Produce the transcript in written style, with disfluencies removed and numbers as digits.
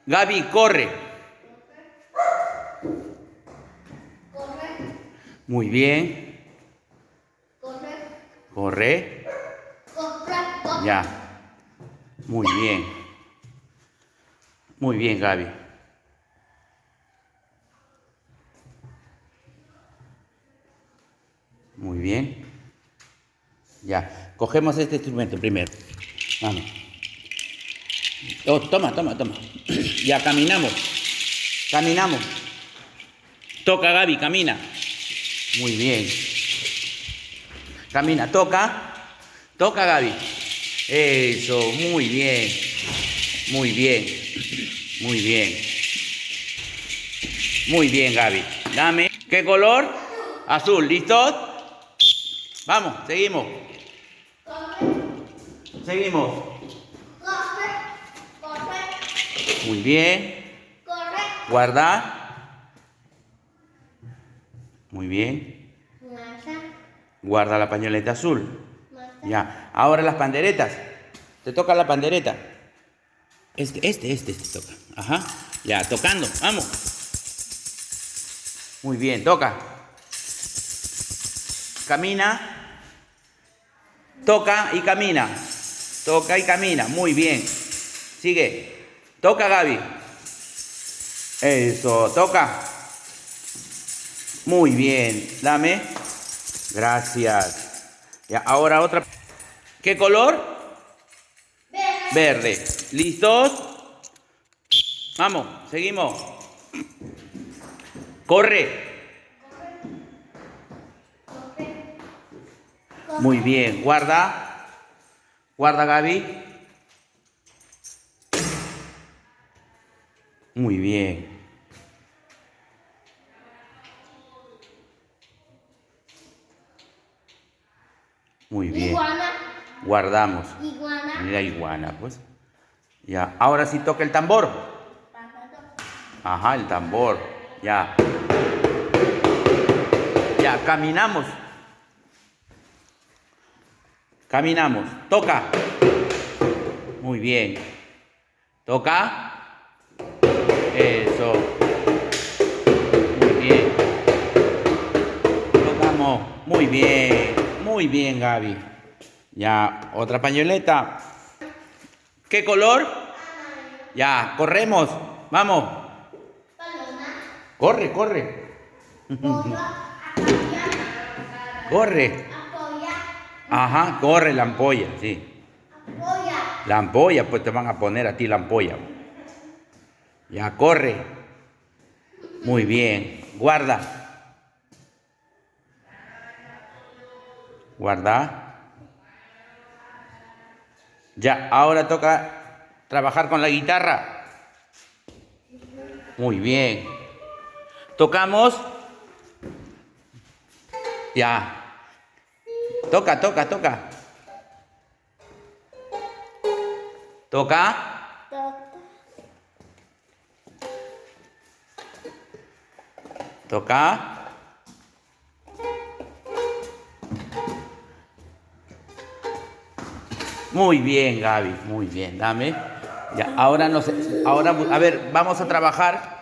Gaby, corre. Corre. Muy bien. Corre. Corre. Corre. Corre. Ya. Muy bien. Muy bien, Gaby. Muy bien. Ya. Cogemos este instrumento primero. Vamos. Oh, toma. Ya, caminamos. Caminamos. Toca, Gaby, camina. Muy bien. Camina, toca. Toca, Gaby. Eso, muy bien. Muy bien. Muy bien. Muy bien, Gaby. Dame. ¿Qué color? Azul. ¿Listos? Vamos, seguimos. Seguimos. Corre. Corre. Muy bien. Corre. Guarda. Muy bien. Masa. Guarda la pañoleta azul. Masa. Ya. Ahora las panderetas. Te toca la pandereta. Este te toca. Ajá. Ya, tocando. Vamos. Muy bien, toca. Camina. Toca y camina. Toca y camina. Muy bien. Sigue. Toca, Gaby. Eso, toca. Muy bien. Dame. Gracias. Ya, ahora otra. ¿Qué color? Verde. ¿Listos? Vamos, seguimos. Corre. Muy bien. Guarda. Guarda, Gaby. Muy bien. Muy bien. Iguana. Guardamos. Iguana. Mira, iguana, pues. Ya. Ahora sí toca el tambor. Ajá, el tambor. Ya. Ya, caminamos. Caminamos. Toca. Muy bien. Toca. Eso. Muy bien. Tocamos. Muy bien. Muy bien, Gaby. Ya, otra pañoleta. ¿Qué color? Ya, corremos. Vamos. Corre. Corre. Ajá, corre la ampolla, sí. La ampolla, pues te van a poner a ti la ampolla. Ya, corre. Muy bien. Guarda. Guarda. Ya, ahora toca trabajar con la guitarra. Muy bien. Tocamos. Ya. Toca. Toca. Toca. Muy bien, Gaby. Muy bien. Dame. Ya, ahora no sé. Ahora, a ver, vamos a trabajar